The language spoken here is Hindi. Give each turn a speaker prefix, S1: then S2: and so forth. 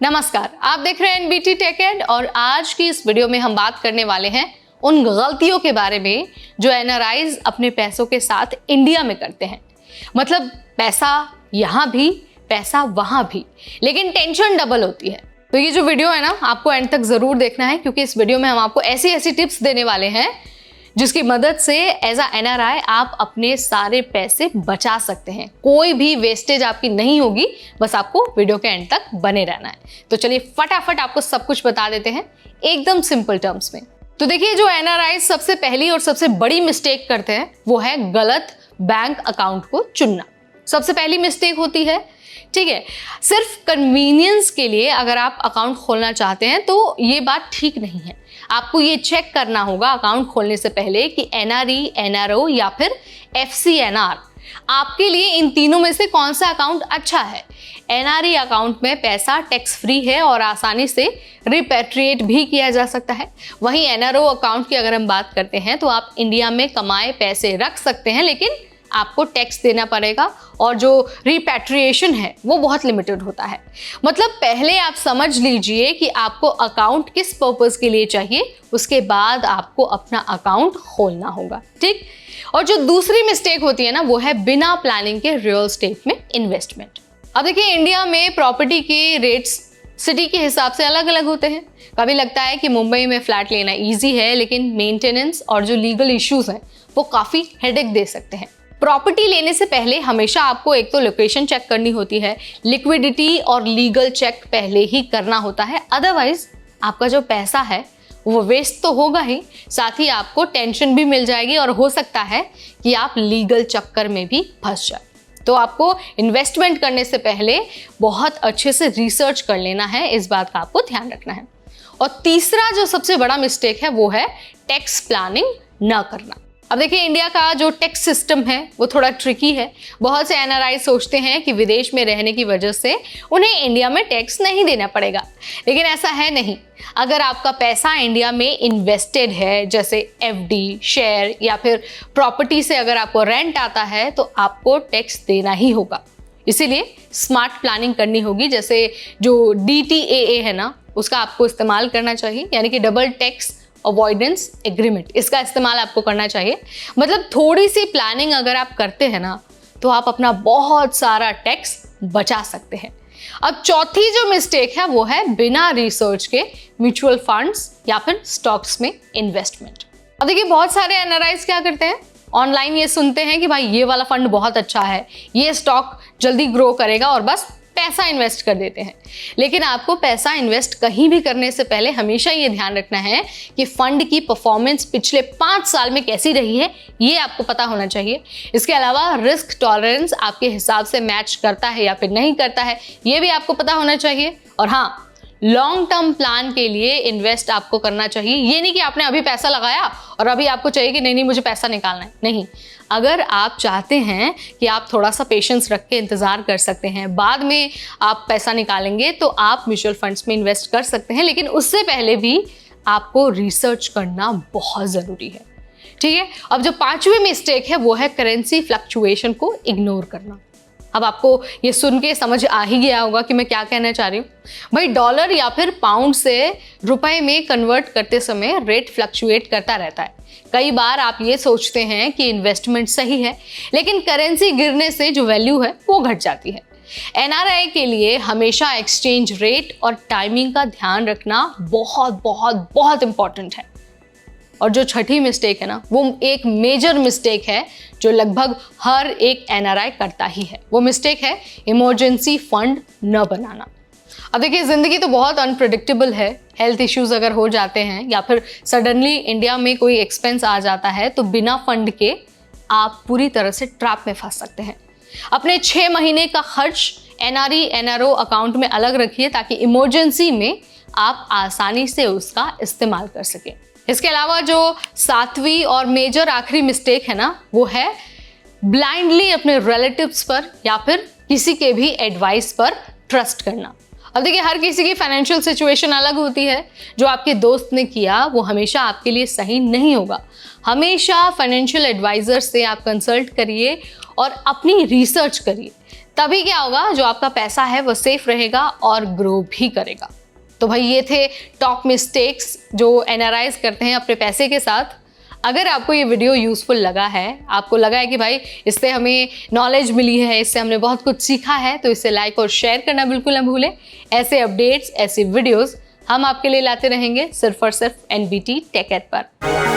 S1: नमस्कार, आप देख रहे हैं एनबीटी टेक एड और आज की इस वीडियो में हम बात करने वाले हैं उन गलतियों के बारे में जो एनआरआईज अपने पैसों के साथ इंडिया में करते हैं। मतलब पैसा यहाँ भी, पैसा वहां भी, लेकिन टेंशन डबल होती है। तो ये जो वीडियो है ना, आपको एंड तक जरूर देखना है क्योंकि इस वीडियो में हम आपको ऐसी टिप्स देने वाले हैं जिसकी मदद से एज अ एनआरआई आप अपने सारे पैसे बचा सकते हैं। कोई भी वेस्टेज आपकी नहीं होगी, बस आपको वीडियो के एंड तक बने रहना है। तो चलिए फटाफट आपको सब कुछ बता देते हैं एकदम सिंपल टर्म्स में। तो देखिए, जो एनआरआई सबसे पहली और सबसे बड़ी मिस्टेक करते हैं वो है गलत बैंक अकाउंट को चुनना। सबसे पहली मिस्टेक होती है, ठीक है, सिर्फ कन्वीनियंस के लिए अगर आप अकाउंट खोलना चाहते हैं तो ये बात ठीक नहीं है। आपको ये चेक करना होगा अकाउंट खोलने से पहले कि एनआरई, एनआरओ या फिर एफसीएनआर आपके लिए इन तीनों में से कौन सा अकाउंट अच्छा है। एनआरई अकाउंट में पैसा टैक्स फ्री है और आसानी से रिपेट्रिएट भी किया जा सकता है। वहीं एनआरओ अकाउंट की अगर हम बात करते हैं तो आप इंडिया में कमाए पैसे रख सकते हैं, लेकिन आपको टैक्स देना पड़ेगा और जो रिपैट्रिएशन है वो बहुत लिमिटेड होता है। मतलब पहले आप समझ लीजिए कि आपको अकाउंट किस पर्पस के लिए चाहिए, उसके बाद आपको अपना अकाउंट खोलना होगा, ठीक। और जो दूसरी मिस्टेक होती है ना, वो है बिना प्लानिंग के रियल एस्टेट में इन्वेस्टमेंट। अब देखिए, इंडिया में प्रॉपर्टी के रेट्स सिटी के हिसाब से अलग अलग होते हैं। कभी लगता है कि मुंबई में फ्लैट लेना ईजी है, लेकिन मेंटेनेंस और जो लीगल इश्यूज हैं वो काफ़ी हेडेक दे सकते हैं। प्रॉपर्टी लेने से पहले हमेशा आपको एक तो लोकेशन चेक करनी होती है, लिक्विडिटी और लीगल चेक पहले ही करना होता है, अदरवाइज आपका जो पैसा है वो वेस्ट तो होगा ही, साथ ही आपको टेंशन भी मिल जाएगी और हो सकता है कि आप लीगल चक्कर में भी फंस जाए। तो आपको इन्वेस्टमेंट करने से पहले बहुत अच्छे से रिसर्च कर लेना है, इस बात का आपको ध्यान रखना है। और तीसरा जो सबसे बड़ा मिस्टेक है वो है टैक्स प्लानिंग न करना। अब देखिए, इंडिया का जो टैक्स सिस्टम है वो थोड़ा ट्रिकी है। बहुत से एनआरआई सोचते हैं कि विदेश में रहने की वजह से उन्हें इंडिया में टैक्स नहीं देना पड़ेगा, लेकिन ऐसा है नहीं। अगर आपका पैसा इंडिया में इन्वेस्टेड है, जैसे एफडी, शेयर या फिर प्रॉपर्टी से अगर आपको रेंट आता है, तो आपको टैक्स देना ही होगा। इसीलिए स्मार्ट प्लानिंग करनी होगी। जैसे जो DTAA है ना, उसका आपको इस्तेमाल करना चाहिए, यानी कि डबल टैक्स अवॉइडेंस एग्रीमेंट, इसका इस्तेमाल आपको करना चाहिए। मतलब थोड़ी सी प्लानिंग अगर आप करते हैं ना, तो आप अपना बहुत सारा टैक्स बचा सकते हैं। अब चौथी जो मिस्टेक है वो है बिना रिसर्च के म्यूचुअल फंड्स या फिर स्टॉक्स में इन्वेस्टमेंट। अब देखिए, बहुत सारे एनआरआईज क्या करते हैं, ऑनलाइन ये सुनते हैं कि भाई ये वाला फंड बहुत अच्छा है, ये स्टॉक जल्दी ग्रो करेगा, और बस पैसा इन्वेस्ट कर देते हैं। लेकिन आपको पैसा इन्वेस्ट कहीं भी करने से पहले हमेशा ये ध्यान रखना है कि फंड की परफॉर्मेंस पिछले 5 साल में कैसी रही है, ये आपको पता होना चाहिए। इसके अलावा रिस्क टॉलरेंस आपके हिसाब से मैच करता है या फिर नहीं करता है, ये भी आपको पता होना चाहिए। और हाँ, लॉन्ग टर्म प्लान के लिए इन्वेस्ट आपको करना चाहिए। ये नहीं कि आपने अभी पैसा लगाया और अभी आपको चाहिए कि नहीं मुझे पैसा निकालना है, नहीं। अगर आप चाहते हैं कि आप थोड़ा सा पेशेंस रख के इंतज़ार कर सकते हैं, बाद में आप पैसा निकालेंगे, तो आप म्यूचुअल फंड्स में इन्वेस्ट कर सकते हैं, लेकिन उससे पहले भी आपको रिसर्च करना बहुत ज़रूरी है, ठीक है। अब जो 5वीं मिस्टेक है वो है करेंसी फ्लक्चुएशन को इग्नोर करना। अब आपको ये सुन के समझ आ ही गया होगा कि मैं क्या कहना चाह रही हूँ। भाई, डॉलर या फिर पाउंड से रुपए में कन्वर्ट करते समय रेट फ्लक्चुएट करता रहता है। कई बार आप ये सोचते हैं कि इन्वेस्टमेंट सही है, लेकिन करेंसी गिरने से जो वैल्यू है वो घट जाती है। एनआरआई के लिए हमेशा एक्सचेंज रेट और टाइमिंग का ध्यान रखना बहुत बहुत बहुत इंपॉर्टेंट है। और जो छठी मिस्टेक है ना, वो एक मेजर मिस्टेक है जो लगभग हर एक एनआरआई करता ही है। वो मिस्टेक है इमरजेंसी फंड न बनाना। अब देखिए, जिंदगी तो बहुत अनप्रेडिक्टेबल है। हेल्थ इश्यूज अगर हो जाते हैं या फिर सडनली इंडिया में कोई एक्सपेंस आ जाता है, तो बिना फंड के आप पूरी तरह से ट्रैप में फंस सकते हैं। अपने 6 महीने का खर्च एनआरई, एनआरओ अकाउंट में अलग रखिए ताकि इमरजेंसी में आप आसानी से उसका इस्तेमाल कर सकें। इसके अलावा जो 7वीं और मेजर आखिरी मिस्टेक है ना, वो है ब्लाइंडली अपने रिलेटिव्स पर या फिर किसी के भी एडवाइस पर ट्रस्ट करना। अब देखिए, हर किसी की फाइनेंशियल सिचुएशन अलग होती है। जो आपके दोस्त ने किया वो हमेशा आपके लिए सही नहीं होगा। हमेशा फाइनेंशियल एडवाइजर से आप कंसल्ट करिए और अपनी रिसर्च करिए, तभी क्या होगा, जो आपका पैसा है वो सेफ रहेगा और ग्रो भी करेगा। तो भाई ये थे टॉप मिस्टेक्स जो एनआरआईज करते हैं अपने पैसे के साथ। अगर आपको ये वीडियो यूजफुल लगा है, आपको लगा है कि भाई इससे हमें नॉलेज मिली है, इससे हमने बहुत कुछ सीखा है, तो इसे लाइक और शेयर करना बिल्कुल ना भूलें। ऐसे अपडेट्स, ऐसे वीडियोस हम आपके लिए लाते रहेंगे सिर्फ और सिर्फ NBT टेक एड पर।